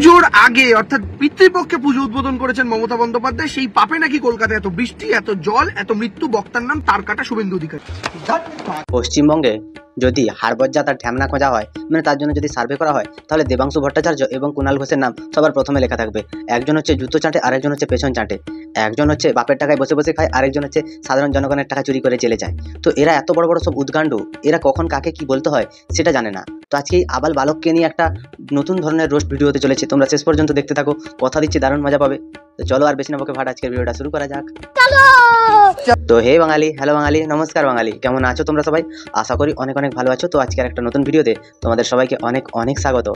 পুজোর আগে অর্থাৎ পিতৃপক্ষে পুজো উদ্বোধন করেছেন মমতা বন্দ্যোপাধ্যায়। সেই পাপে নাকি কলকাতায় এত বৃষ্টি, এত জল, এত মৃত্যু। বক্তার নাম তারকাটা শুভেন্দু অধিকারী। পশ্চিমবঙ্গে যদি হাড়বজ্জা যাতার ঢ্যামনা খোঁজা হয়, মানে তার জন্য যদি সার্ভে করা হয়, তাহলে দেবাংশু ভট্টাচার্য এবং কুণাল ঘোষের নাম সবার প্রথমে লেখা থাকবে। একজন হচ্ছে জুতো চাটে, আরেকজন হচ্ছে পেছন চাটে। একজন হচ্ছে বাপের টাকায় বসে বসে খায়, আরেকজন হচ্ছে সাধারণ জনগণের টাকা চুরি করে জেলে যায়। তো এরা এত বড় বড় সব উদ্গান্ডু, এরা কখন কাকে কি বলতে হয় সেটা জানে না। তো আজকে এই আবাল বালককে নিয়ে একটা নতুন ধরনের রোস্ট ভিডিও হতে চলেছে। তোমরা শেষ পর্যন্ত দেখতে থাকো, কথা দিচ্ছি দারুণ মজা পাবে। তো চলো আর বেশি না বকে ভাট, আজকের ভিডিওটা শুরু করা যাক। তো হে বাঙালি, হ্যালো বাঙালি, নমস্কার বাঙালি, কেমন আছো তোমরা সবাই? আশা করি অনেক অনেক ভালো আছো। তো আজকের একটা নতুন ভিডিওতে তোমাদের সবাইকে অনেক অনেক স্বাগত।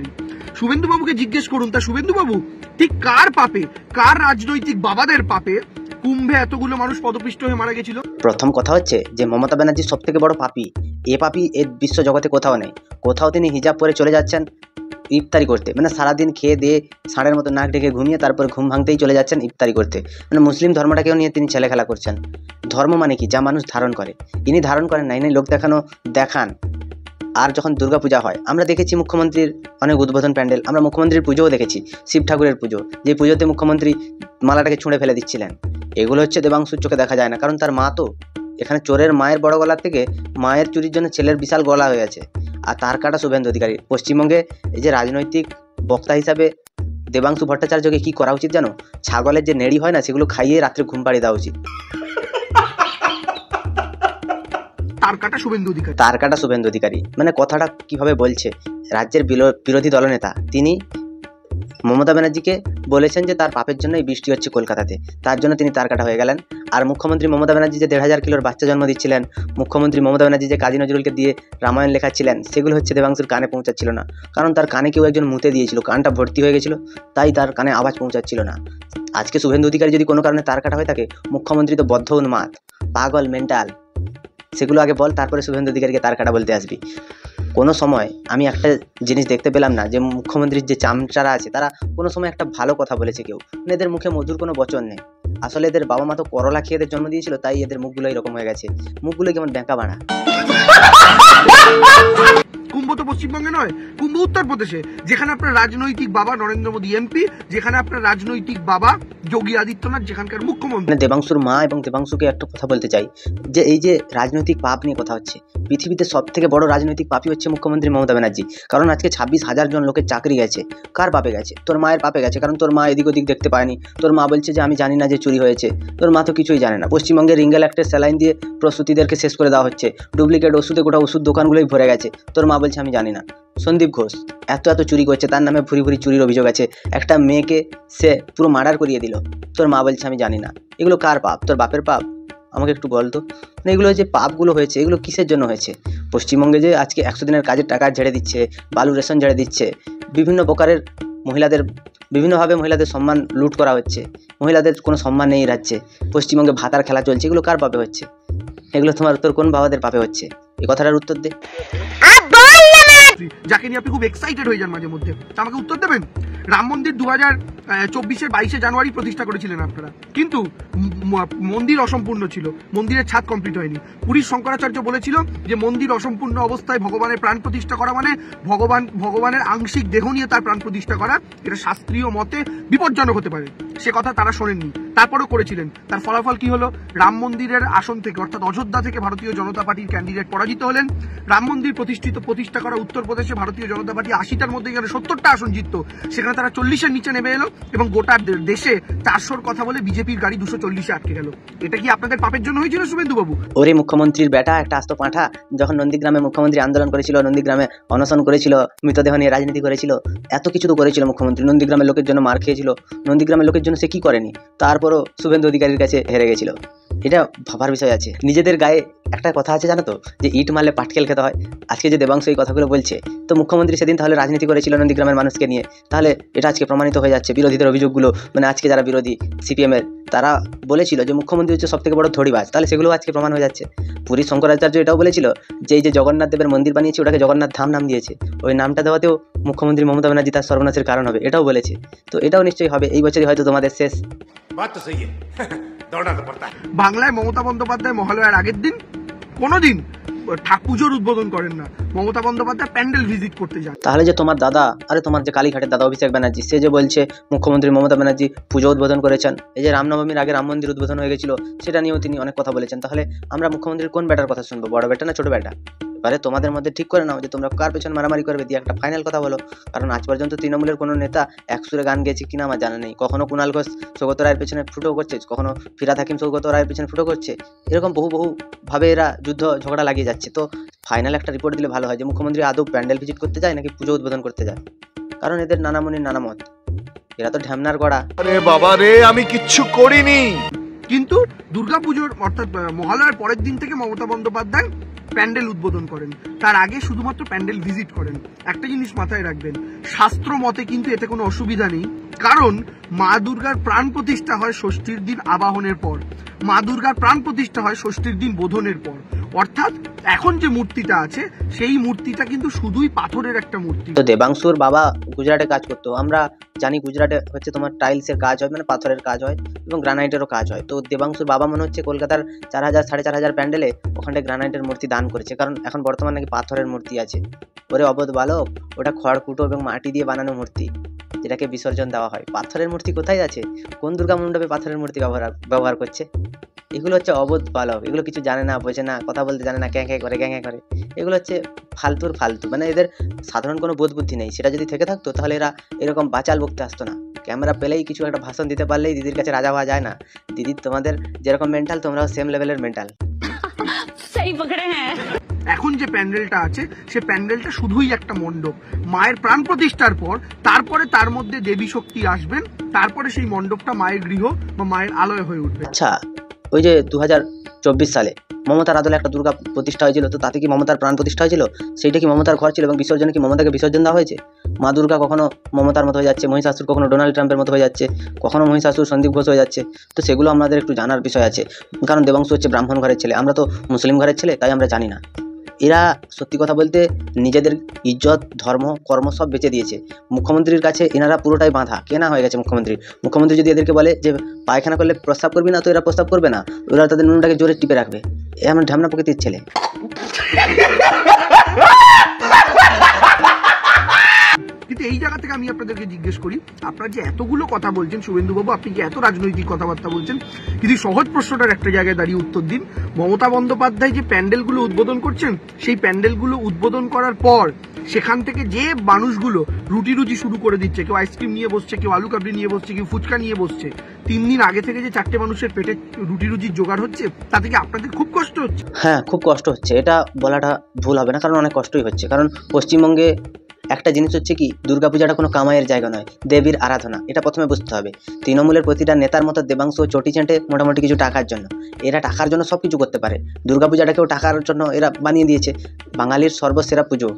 শুভেন্দু বাবুকে জিজ্ঞেস করুন, তা শুভেন্দু বাবু ঠিক কার পাপে, কার রাজনৈতিক বাবাদের পাপে কুম্ভে এতগুলো মানুষ পদপিষ্ট হয়ে মারা গেছিল? প্রথম কথা হচ্ছে যে মমতা ব্যানার্জি সব থেকে বড় পাপী। এ পাপী এর বিশ্ব জগতে কোথাও নেই। কোথাও তিনি হিজাব পরে চলে যাচ্ছেন ইফতারি করতে, মানে সারাদিন খেয়ে দিয়ে ষাঁড়ের মতো নাক ডেকে ঘুমিয়ে তারপর ঘুম ভাঙতেই চলে যাচ্ছেন ইফতারি করতে। মানে মুসলিম ধর্মটাকেও নিয়ে তিনি ছেলে খেলা করছেন। ধর্ম মানে কি? যা মানুষ ধারণ করে। ইনি ধারণ করেন না, ইনি লোক দেখানো দেখান। আর যখন দুর্গাপূজা হয়, আমরা দেখেছি মুখ্যমন্ত্রীর অনেক উদ্বোধন প্যান্ডেল, আমরা মুখ্যমন্ত্রীর পুজোও দেখেছি, শিব ঠাকুরের পুজো, যে পুজোতে মুখ্যমন্ত্রী মালাটাকে ছুঁড়ে ফেলে দিচ্ছিলেন। এগুলো হচ্ছে দেবাংশুর চোখে দেখা যায় না, কারণ তার মা তো এখানে চোরের মায়ের বড় গলার থেকে মায়ের চুরির জন্য ছেলের বিশাল গলা হয়ে আছে। আর তার কাটা শুভেন্দু অধিকারী। পশ্চিমবঙ্গে এই যে রাজনৈতিক বক্তা হিসাবে দেবাংশু ভট্টাচার্যকে কি করা উচিত জানো? ছাগলের যে নেড়ি হয় না, সেগুলো খাইয়ে রাত্রে ঘুম পাড়িয়ে দেওয়া উচিত। তারকাটা শুভেন্দু অধিকারী, তারকাটা শুভেন্দু অধিকারী মানে কথাটা কিভাবে বলছে? রাজ্যের বিরোধী দলনেতা তিনি মমতা ব্যানার্জিকে বলেছেন যে তার পাপের জন্য এই বৃষ্টি হচ্ছে কলকাতাতে, তার জন্য তিনি তারকাটা হয়ে গেলেন। আর মুখ্যমন্ত্রী মমতা ব্যানার্জি যে ১,৫০০ কিলোর বাচ্চা জন্ম দিচ্ছিলেন, মুখ্যমন্ত্রী মমতা ব্যানার্জি যে কাজী নজরুলকে দিয়ে রামায়ণ লেখাচ্ছিলেন, সেগুলো হচ্ছে দেবাংশুর কানে পৌঁছাচ্ছিল না, কারণ তার কানে কেউ একজন মুতে দিয়েছিল, কানটা ভর্তি হয়ে গেছিল, তাই তার কানে আওয়াজ পৌঁছাচ্ছিল না। আজকে শুভেন্দু অধিকারী যদি কোনো কারণে তারকাটা হয়ে থাকে, মুখ্যমন্ত্রী তো বদ্ধ উন্মাদ, পাগল, মেন্টাল, সেগুলো আগে বল, তারপরে শুভেন্দু অধিকারীকে তারকাটা বলতে আসবি। কোনো সময় আমি একটা জিনিস দেখতে পেলাম না যে মুখ্যমন্ত্রীর যে চামচারা আছে তারা কোনো সময় একটা ভালো কথা বলেছে কেউ, মানে এদের মুখে মধুর কোনো বচন নেই। আসলে এদের বাবা মা তো করলা খেয়ে এদের জন্ম দিয়েছিল, তাই এদের মুখগুলো এরকম হয়ে গেছে, মুখগুলো কেমন ব্যাঁকা বাড়া। কুম্ভ তো পশ্চিমবঙ্গে নয়, কুম্ভ উত্তরপ্রদেশে, যেখানে আপনার রাজনৈতিক বাবা নরেন্দ্র মোদী এমপি, যেখানে আপনার রাজনৈতিক বাবা যোগী আদিত্যনাথ যেখানকার মুখ্যমন্ত্রী। দেবাংশুর মা এবং দেবাংশুকে একটা কথা বলতে চাই, যে এই যে রাজনৈতিক পাপ নিয়ে কথা হচ্ছে, পৃথিবীতে সব থেকে বড় রাজনৈতিক পাপই হচ্ছে মুখ্যমন্ত্রী মমতা ব্যানার্জি। কারণ আজকে ২৬,০০০ জন লোকের চাকরি গেছে। কার পাপে গেছে? তোর মায়ের পাপে গেছে, কারণ তোর মা এদিক ওদিক দেখতে পায়নি। তোর মা বলছে যে আমি জানি না যে চুরি হয়েছে। তোর মা তো কিছুই জানে না। পশ্চিমবঙ্গের রিঙ্গেল অ্যাক্টের স্যালাইন দিয়ে প্রসূতিদেরকে শেষ করে দেওয়া হচ্ছে, ডুপ্লিকেট ওষুধে গোটা ওষুধ দোকানগুলোই ভরে গেছে। তোর মা বলছে আমি জানি না। সন্দীপ ঘোষ এত চুরি করছে, তার নামে ভুরি ভুরি চুরির অভিযোগ আছে। একটা মেয়েকে সে পুরো মার্ডার করিয়ে দিল, তোর মা বলছে আমি জানি না। এগুলো কার পাপ? তোর বাপের পাপ? আমাকে একটু বল তো। মানে এগুলো যে পাপগুলো হয়েছে, এগুলো কিসের জন্য হয়েছে? পশ্চিমবঙ্গে যে আজকে ১০০ দিনের কাজের টাকা ঝেড়ে দিচ্ছে, বালু রেশন ঝেড়ে দিচ্ছে, বিভিন্ন প্রকারের মহিলাদের বিভিন্নভাবে মহিলাদের সম্মান লুট করা হচ্ছে, মহিলাদের কোনো সম্মান নেই রাজ্যে, পশ্চিমবঙ্গে ভাতার খেলা চলছে, এগুলো কার পাপে হচ্ছে? এগুলো তোর কোন বাবাদের পাপে হচ্ছে? এই কথাটার উত্তর দে। যাকে নিয়ে আপনি খুব এক্সাইটেড হয়ে যান মাঝে মধ্যে, আমাকে উত্তর দেবেন। রাম মন্দির ২০২৪-এর ২২শে জানুয়ারি প্রতিষ্ঠা করেছিলেন আপনারা, কিন্তু মন্দির অসম্পূর্ণ ছিল, মন্দিরের ছাদ কমপ্লিট হয়নি। পুরীর শঙ্করাচার্য বলেছিল যে মন্দির অসম্পূর্ণ অবস্থায় ভগবানের প্রাণ প্রতিষ্ঠা করা মানে ভগবানের আংশিক দেহ নিয়ে তার প্রাণ প্রতিষ্ঠা করা, এটা শাস্ত্রীয় মতে বিপজ্জনক হতে পারে। সে কথা তারা শোনেননি, তারপরেও করেছিলেন। তার ফলাফল কি হলো? রাম মন্দিরের আসন থেকে, অর্থাৎ অযোধ্যা থেকে ভারতীয় জনতা পার্টির ক্যান্ডিডেট পরাজিত হলেন। রাম মন্দির প্রতিষ্ঠা করা উত্তরপ্রদেশে ভারতীয় জনতা পার্টি ৮০টার মধ্যে এখানে ৭০টা আসন জিততো, সেখানে তারা ৪০-এর নিচে নেমে এলো এবং গোটা দেশে ৪০০-র কথা বলে বিজেপির গাড়ি ২৪০-এ আটকে গেল। এটা কি আপনাদের পাপের জন্য হয়েছিল শুভেন্দু বাবু? ওরে মুখ্যমন্ত্রীর বেটা, একটা আস্ত পাঁঠা, যখন নন্দীগ্রামে মুখ্যমন্ত্রী আন্দোলন করেছিল, নন্দীগ্রামে অনশন করেছিল, মৃতদেহ নিয়ে রাজনীতি করেছিল, এত কিছু তো করেছিল মুখ্যমন্ত্রী। নন্দীগ্রামের লোকের জন্য মার খেয়েছিল, নন্দীগ্রামের লোকের জন্য সে কি করেনি? তারপরও শুভেন্দু অধিকারীর কাছে হেরে গেছিল। এটা ভাবার বিষয় আছে। নিজেদের গায়ে একটা কথা আছে জানো তো, যে ইট মারলে পাটকেল খেতে হয়। আজকে যে দেবাংশু এই কথাগুলো বলছে, তো মুখ্যমন্ত্রী সেদিন তাহলে রাজনীতি করেছিল নন্দীগ্রামের মানুষকে নিয়ে, তাহলে এটা আজকে প্রমাণিত হয়ে যাচ্ছে। বিরোধীদের অভিযোগগুলো, মানে আজকে যারা বিরোধী সিপিএমের, তারা বলেছিল যে মুখ্যমন্ত্রী হচ্ছে সব থেকে বড় থড়িবাজ, তাহলে সেগুলো আজকে প্রমাণ হয়ে যাচ্ছে। পুরীর শঙ্করাচার্য এটাও বলেছিল যে এই যে জগন্নাথ দেবের মন্দির বানিয়েছে, ওটাকে জগন্নাথ ধাম নাম দিয়েছে, ওই নামটা দেওয়াতেও মুখ্যমন্ত্রী মমতা ব্যানার্জি তার সর্বনাশের কারণ হবে, এটাও বলেছে। তো এটাও নিশ্চয়ই হবে, এই বছরই হয়তো তোমাদের শেষ। বাংলায় মমতা বন্দ্যোপাধ্যায় মহালয়ার আগের দিন কোনোদিন পুজোর উদ্বোধন করেন না। মমতা বন্দ্যোপাধ্যায় প্যান্ডেল ভিজিট করতে যান। তাহলে যে তোমার দাদা, আরে তোমার যে কালীঘাটের দাদা অভিষেক ব্যানার্জি, সে যে বলছে মুখ্যমন্ত্রী মমতা ব্যানার্জি পুজো উদ্বোধন করেছেন, এই যে রামনবমীর আগে রাম মন্দির উদ্বোধন হয়ে গেছিল, সেটা নিয়েও তিনি অনেক কথা বলেছেন। তাহলে আমরা মুখ্যমন্ত্রীর কোন ব্যাটার কথা শুনবো, বড় ব্যাটা না ছোট ব্যাটা? এবারে তোমাদের মধ্যে ঠিক করে নাও যে তোমরা কার পেছনে মারামারি করবে, দিয়ে একটা ফাইনাল কথা বলো। কারণ আজ পর্যন্ত তৃণমূলের কোনো নেতা একসুরে গান গেছে কিনা আমার জানা নেই। কখনো কুণাল ঘোষ সৌগত রায়ের পেছনে ফুটো করছে, কখনো ফিরাদ হাকিম সৌগত রায়ের পেছনে ফুটো করছে, এরকম বহু ভাবে এরা যুদ্ধ ঝগড়া লাগিয়ে যাচ্ছে। তো ফাইনাল একটা রিপোর্ট দিলে ভালো হয় যে মুখ্যমন্ত্রী আদৌ প্যান্ডেল ভিজিট করতে যায় নাকি পুজো উদ্বোধন করতে যায়। কারণ এদের নানামনির নানা মত, এরা তো ঢ্যামনার গড়া। আরে বাবা রে, আমি কিচ্ছু করিনি। কিন্তু দুর্গাপুজোর অর্থাৎ মহালয়ার পরের দিন থেকে মমতা বন্দ্যোপাধ্যায় প্যান্ডেল উদ্বোধন করেন, তার আগে শুধুমাত্র প্যান্ডেল ভিজিট করেন। একটা জিনিস মাথায় রাখবেন, শাস্ত্র মতে কিন্তু এতে কোনো অসুবিধা নেই, কারণ মা দুর্গার প্রাণ প্রতিষ্ঠা হয় ষষ্ঠীর দিন আবাহনের পর, মা দুর্গার প্রাণ প্রতিষ্ঠা হয় ষষ্ঠীর দিন বোধনের পর। অর্থাৎ এখন যে মূর্তিটা আছে সেই মূর্তিটা কিন্তু শুধুই পাথরের একটা মূর্তি। তো দেবাংশুর বাবা গুজরাটে কাজ করতো, আমরা জানি গুজরাটে হচ্ছে তোমার টাইলসের কাজ হয়, মানে পাথরের কাজ হয় এবং গ্রানাইটেরও কাজ হয়। তো দেবাংশুর বাবা মনে হচ্ছে কলকাতার 4000 4,500 প্যান্ডেলে ওখানটায় গ্রানাইটের মূর্তি দান করেছে, কারণ এখন বর্তমানে নাকি পাথরের মূর্তি আছে। ওরে অবোধ বালক, ওটা খড়কুটো এবং মাটি দিয়ে বানানো মূর্তি, যেটাকে বিসর্জন দেওয়া হয়। পাথরের মূর্তি কোথায় আছে? কোন দুর্গা মণ্ডপে পাথরের মূর্তি ব্যবহার করছে? এগুলো হচ্ছে অবোধ বালক, এগুলো কিছু জানে না, বোঝে না, কথা বলতে জানে না, ক্যাঁ করে এগুলো হচ্ছে ফালতু, মানে এদের সাধারণ কোনো বোধ বুদ্ধি নেই। সেটা যদি থেকে থাকতো তাহলে এরা এরকম বাচাল বকতে আসতো না। ক্যামেরা পেলেই কিছু একটা ভাষণ দিতে পারলেই দিদির কাছে রাজা হওয়া যায় না। দিদি তোমাদের যেরকম মেন্টাল, তোমরাও সেম লেভেলের মেন্টাল। এখন যে প্যান্ডেলটা আছে সে প্যান্ডেলটা শুধুই একটা মণ্ডপ। মায়ের প্রাণ প্রতিষ্ঠার পর তারপরে তার মধ্যে দেবী শক্তি আসবেন, তারপরে সেই মণ্ডপটা মায়ের গৃহ বা মায়ের আলয় হয়ে উঠবে। আচ্ছা, ওই যে 2024 সালে মমতার আদলে একটা দুর্গা প্রতিষ্ঠা হয়েছিল, তো তাতে কি মমতার প্রাণ প্রতিষ্ঠা হয়েছিল? সেইটা কি মমতার ঘর ছিল এবং বিসর্জনে কি মমতাকে বিসর্জন দেওয়া হয়েছে? মা দুর্গা কখনো মমতার মতো হয়ে যাচ্ছে, মহিষাসুর কখনো ডোনাল্ড ট্রাম্পের মতো হয়ে যাচ্ছে, কখনো মহিষাসুর সন্দীপ ঘোষ হয়ে যাচ্ছে। তো সেগুলো আমাদের একটু জানার বিষয় আছে, কারণ দেবাংশু হচ্ছে ব্রাহ্মণ ঘরের ছেলে, আমরা তো মুসলিম ঘরের ছেলে, তাই আমরা জানি না। এরা সত্যি কথা বলতে নিজেদের ইজ্জত, ধর্ম, কর্ম সব বেঁচে দিয়েছে। মুখ্যমন্ত্রীর কাছে এনারা পুরোটাই বাঁধা, কেনা হয়ে গেছে মুখ্যমন্ত্রী যদি এদেরকে বলে যে পায়খানা করলে প্রস্তাব করবি না, তো এরা প্রস্তাব করবে না, ওরা তাদের নুনটাকে জোরে টিপে রাখবে। এমন ঢামনা প্রকৃতির ছেলে। কিন্তু এই জায়গা থেকে আমি আপনাদেরকে জিজ্ঞেস করি, আপনারা যে এতগুলো কথা বলছেন শুভেন্দুবাবু, আপনি যে এত রাজনৈতিক কথাবার্তা বলছেন, কিন্তু সহজ প্রশ্নটার একটা জায়গায় দাঁড়িয়ে উত্তর দিন। মমতা বন্দ্যোপাধ্যায় যে প্যান্ডেলগুলো উদ্বোধন করছেন, সেই প্যান্ডেলগুলো উদ্বোধন করার পর সেখান থেকে যে মানুষগুলো রুটি শুরু করে দিচ্ছে, কেউ আইসক্রিম নিয়ে বসছে, কেউ আলু কাবলি নিয়ে বসছে, কেউ ফুচকা নিয়ে বসছে, 3 দিন আগে থেকে যে 4টে মানুষের পেটে রুটির জোগাড় হচ্ছে, তাতে কি আপনাদের খুব কষ্ট হচ্ছে? হ্যাঁ, খুব কষ্ট হচ্ছে, এটা বলাটা ভুল হবে না, কারণ অনেক কষ্টই হচ্ছে। কারণ পশ্চিমবঙ্গে একটা জিনিস হচ্ছে কি, দুর্গাপূজাটা কোনো কামাইয়ের জায়গা নয়, দেবীর আরাধনা, এটা প্রথমে বুঝতে হবে। তৃণমূলের প্রতিটা নেতার মতো দেবাংশু চটি চেঁটে মোটামুটি কিছু টাকার জন্য, এরা টাকার জন্য সব কিছু করতে পারে। দুর্গাপূজাটাকেও টাকার জন্য এরা বানিয়ে দিয়েছে। বাঙালির সর্বসেরা পুজো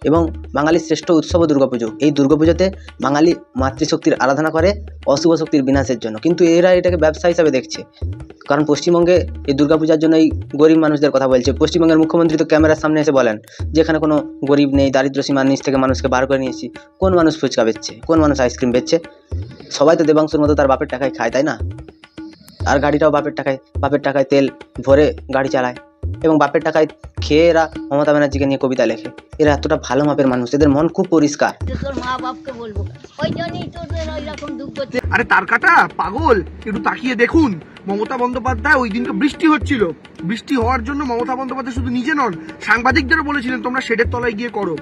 এবং বাঙালির শ্রেষ্ঠ উৎসব দুর্গাপুজো। এই দুর্গাপুজোতে বাঙালি মাতৃশক্তির আরাধনা করে অশুভ শক্তির বিনাশের জন্য, কিন্তু এরা এটাকে ব্যবসা হিসাবে দেখছে। কারণ পশ্চিমবঙ্গে এই দুর্গাপূজার জন্য এই গরিব মানুষদের কথা বলছে। পশ্চিমবঙ্গের মুখ্যমন্ত্রী তো ক্যামেরার সামনে এসে বলেন যেখানে কোনো গরিব নেই, দারিদ্র সীমার নিচ থেকে মানুষকে বার করে নিয়েছি। কোন মানুষ ফুচকা বেচছে, কোন মানুষ আইসক্রিম বেচছে? সবাই তো দেবাংশুর মতো তার বাপের টাকায় খায়, তাই না? আর গাড়িটাও বাপের টাকায় তেল ভরে গাড়ি চালায়, এবং বাপের টাকায় খেয়ে এরা মমতা ব্যানার্জিকে নিয়ে কবিতা লেখে। এরা এতটা ভালো মাপের মানুষ, এদের মন খুব পরিষ্কার। আরে তার কাটা পাগল, একটু তাকিয়ে দেখুন, মমতা বন্দ্যোপাধ্যায় ওই দিনকে বৃষ্টি হচ্ছিল, বৃষ্টি হওয়ার জন্য মমতা বন্দ্যোপাধ্যায় শুধু নিজে নন, সাংবাদিকদেরও বলেছিলেন তোমরা শেডের তলায় গিয়ে করো।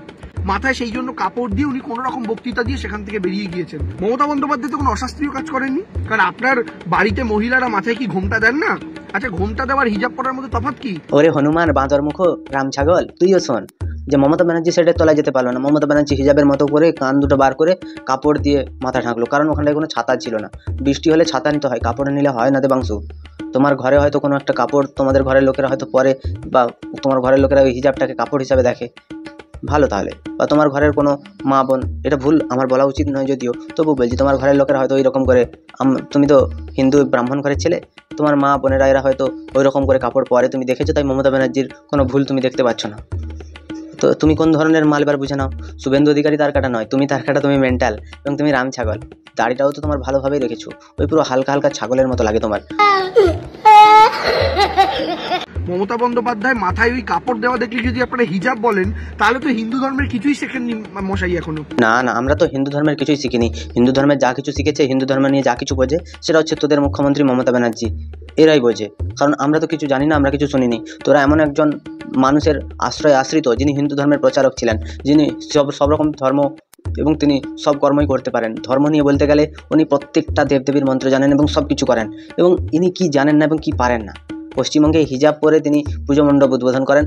মাথায় সেই জন্য কাপড় দিয়ে উনি কোন রকম বক্তৃতা দিয়ে সেখান থেকে বেরিয়ে গিয়েছেন। মমতা বন্দ্যোপাধ্যায় তো কোনো অশাস্ত্রীয় কাজ করেননি, কারণ আপনার বাড়িতে মহিলারা মাথায় কি ঘোমটা দেন না? আচ্ছা, ঘোমটা দেওয়ার হিজাব পরার মধ্যে তফাৎ কি? ওরে হনুমান বাঁদর মুখ রাম ছাগল, তুইও শোন যে মমতা ব্যানার্জি শেডের তলায় যেতে পারলো না। মমতা ব্যানার্জি হিজাবের মতো করে কান দুটো বার করে কাপড় দিয়ে মাথা ঢাকলো, কারণ ওখানটায় কোনো ছাতা ছিল না। বৃষ্টি হলে ছাতা নিতে হয়, কাপড় নিলে হয় না। দেবাংশু, তোমার ঘরে হয়তো কোনো একটা কাপড় তোমাদের ঘরের লোকেরা হয়তো পরে, বা তোমার ঘরের লোকেরা ওই হিজাবটাকে কাপড় হিসাবে দেখে, ভালো তাহলে। বা তোমার ঘরের কোনো মা বোন, এটা ভুল আমার বলা উচিত নয় যদিও, তবু বলছি, তোমার ঘরের লোকেরা হয়তো ওই রকম করে, তুমি তো হিন্দু ব্রাহ্মণ ঘরের ছেলে, তোমার মা বোনেরা এরা হয়তো ওই রকম করে কাপড় পরে তুমি দেখেছো, তাই মমতা ব্যানার্জির কোনো ভুল তুমি দেখতে পাচ্ছ না। তো তুমি কোন ধরনের মাল এবার বুঝে নাও। শুভেন্দু অধিকারী তার কাটা নয়, তুমি তার কাটা, তুমি মেন্টাল, এবং তুমি রাম ছাগল। দাড়িটাও তো তোমার ভালোভাবেই রেখেছো, ওই পুরো হালকা হালকা ছাগলের মতো লাগে তোমার। মমতা বন্দ্যোপাধ্যায় মাথায় ওই কাপড় দেওয়া দেখলে যদি আপনারা হিজাব বলেন, তাহলে তো হিন্দু ধর্মের কিছুই শেখেননি মশাই এখনো। না না, আমরা তো হিন্দু ধর্মের কিছুই শিখিনি। হিন্দু ধর্মের যা কিছু শিখেছে, হিন্দু ধর্ম নিয়ে যা কিছু বোঝে, সেটা হচ্ছে তোদের মুখ্যমন্ত্রী মমতা ব্যানার্জি, এরাই বোঝে। কারণ আমরা তো কিছু জানি না, আমরা কিছু শুনিনি। তোরা এমন একজন মানুষের আশ্রয় আশ্রিত, যিনি হিন্দু ধর্মের প্রচারক ছিলেন, যিনি সব রকম ধর্ম এবং তিনি সব কর্মই করতে পারেন। ধর্ম নিয়ে বলতে গেলে উনি প্রত্যেকটা দেবদেবীর মন্ত্র জানেন এবং সব কিছু করেন, এবং ইনি কি জানেন না এবং কি পারেন না। পশ্চিমবঙ্গে হিজাব পরে তিনি পুজো মণ্ডপ উদ্বোধন করেন।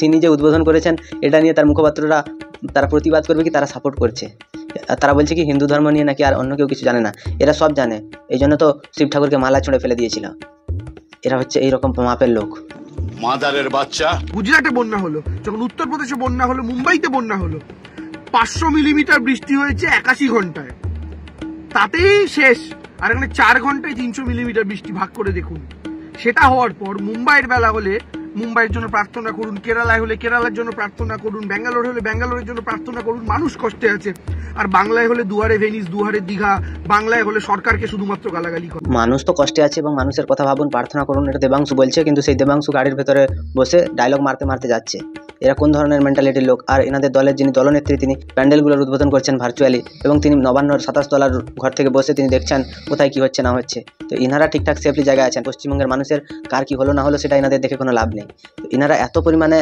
তিনি যে উদ্বোধন করেছেন, এটা নিয়ে তার মুখপাত্ররা তারা প্রতিবাদ করবে কি তারা সাপোর্ট করছে? তারা বলছে কি হিন্দু ধর্ম নিয়ে নাকি আর অন্য কেউ কিছু জানে না। এরা সব জানে, এই জন্য তো শিব ঠাকুরকে মালা ছুঁড়ে ফেলে দিয়েছিল। এরা হচ্ছে এইরকম মাপের লোক। মাদারের বাচ্চা। গুজরাটে বন্যা হলো, যখন উত্তরপ্রদেশে বন্যা হলো, মুম্বাইতে বন্যা হলো, 500 মিলিমিটার বৃষ্টি হয়েছে 81 ঘন্টায়, তাতেই শেষ। আর এখানে 4 ঘন্টায় 300 মিলিমিটার বৃষ্টি, ভাগ করে দেখুন। সেটা হওয়ার পর মুম্বাইয়ের বেলা হলে মুম্বাইয়ের জন্য প্রার্থনা করুন, কেরালায় হলে কেরালার জন্য প্রার্থনা করুন, ব্যাঙ্গালোর হলে ব্যাঙ্গালোরের জন্য প্রার্থনা করুন। মানুষ কষ্টে আছে। আর বাংলায় হলে দুয়ারে ভেনিস, দুয়ারে দীঘা, বাংলায় হলে সরকারকে শুধুমাত্র গালাগালি করে। মানুষ তো কষ্টে আছে এবং মানুষের কথা ভাবুন, প্রার্থনা করুন, এটা দেবাংশু বলছে। কিন্তু সেই দেবাংশু গাড়ির ভেতরে বসে ডায়লগ মারতে মারতে যাচ্ছে। এরা কোন ধরনের মেন্টালিটির লোক? আর এনাদের দলের যিনি দলনেত্রী, তিনি প্যান্ডেলগুলোর উদ্বোধন করছেন ভার্চুয়ালি, এবং তিনি নবান্নর 27 তলার ঘর থেকে বসে তিনি দেখছেন কোথায় কি হচ্ছে না হচ্ছে। তো ইনারা ঠিকঠাক সেফলি জায়গায় আছেন। পশ্চিমবঙ্গের মানুষের কার কি হলো না হলো সেটা এনাদের দেখে কোনো লাভ নেই। তো ইনারা এত পরিমাণে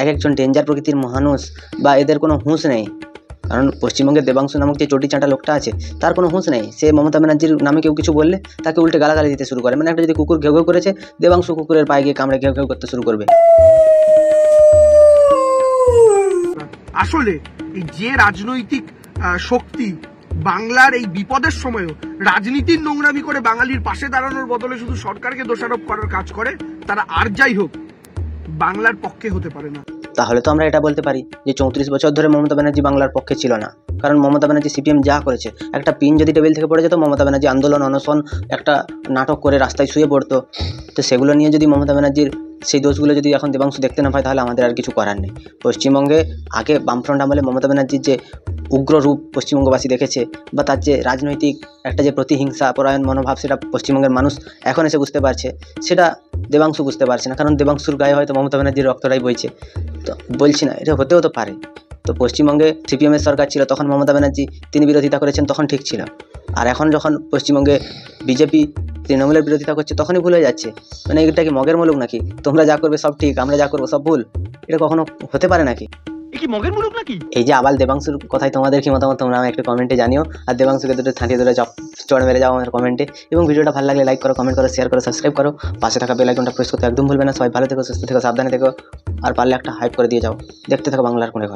এক একজন ডেঞ্জার প্রকৃতির মানুষ, বা এদের কোনো হুঁশ নেই। কারণ পশ্চিমবঙ্গের দেবাংশু নামক যে চটি চাঁটা লোকটা আছে, তার কোনো হুঁশ নেই। সে মমতা ব্যানার্জির নামে কেউ কিছু বললে তাকে উল্টে গালাগালি দিতে শুরু করে। মানে একটা যদি কুকুর ঘেউ ঘেউ করেছে, দেবাংশু কুকুরের পায়ে গিয়ে কামড়ে ঘেউ ঘেউ করতে শুরু করবে। আসলে এই যে রাজনৈতিক শক্তি বাংলার এই বিপদের সময়ও রাজনীতির নোংরামি করে বাঙালির পাশে দাঁড়ানোর বদলে শুধু সরকারকে দোষারোপ করার কাজ করে, তারা আর যাই হোক বাংলার পক্ষে হতে পারে না। তাহলে তো আমরা এটা বলতে পারি যে 34 বছর ধরে মমতা ব্যানার্জি বাংলার পক্ষে ছিল না। কারণ মমতা ব্যানার্জি সিপিএম যা করেছে, একটা পিন যদি টেবিল থেকে পড়ে যেত, মমতা ব্যানার্জি আন্দোলন অনশন একটা নাটক করে রাস্তায় শুয়ে পড়তো। তো সেগুলো নিয়ে যদি মমতা ব্যানার্জির সেই দোষগুলো যদি এখন দেবাংশু দেখতে না পায়, তাহলে আমাদের আর কিছু করার নেই। পশ্চিমবঙ্গে আগে বামফ্রন্ট আমলে মমতা ব্যানার্জির যে উগ্র রূপ পশ্চিমবঙ্গবাসী দেখেছে, বা তার যে রাজনৈতিক একটা যে প্রতিহিংসা পরায়ণ মনোভাব, সেটা পশ্চিমবঙ্গের মানুষ এখন এসে বুঝতে পারছে। সেটা দেবাংশু বুঝতে পারছে না, কারণ দেবাংশুর গায়ে হয়তো মমতা ব্যানার্জির রক্তটাই বইছে। তো বলছি না, এটা হতেও তো পারে। তো পশ্চিমবঙ্গে সিপিএমের সরকার ছিল, তখন মমতা ব্যানার্জি তিনি বিরোধিতা করেছেন, তখন ঠিক ছিল। আর এখন যখন পশ্চিমবঙ্গে বিজেপি তৃণমূলের বিরোধিতা করছে, তখনই ভুল হয়ে যাচ্ছে। মানে এটা কি মগের মুলুক নাকি? তোমরা যা করবে সব ঠিক, আমরা যা করবো সব ভুল? এটা কখনো হতে পারে নাকি? এই যে আবাল দেবাংশুর কথায় তোমাদের কি মতামত, তোমরা আমাকে একটু কমেন্টে জানিও। আর দেবাংশুকে দুটো ঠাঁটিয়ে ধরে চড় মেরে যাও আমার কমেন্টে। এবং ভিডিওটা ভালো লাগলে লাইক করো, কমেন্ট করো, শেয়ার করো, সাবস্ক্রাইব করো। পাশে থাকা বেল আইকনটা প্রেস করতে একদম ভুলবে না। সবাই ভালো থেকো, সুস্থ থেকো, সাবধানে থেকো। আর পারলে একটা হাইপ করে দিয়ে যাও। দেখতে থাকো বাংলার কোণে ঘর।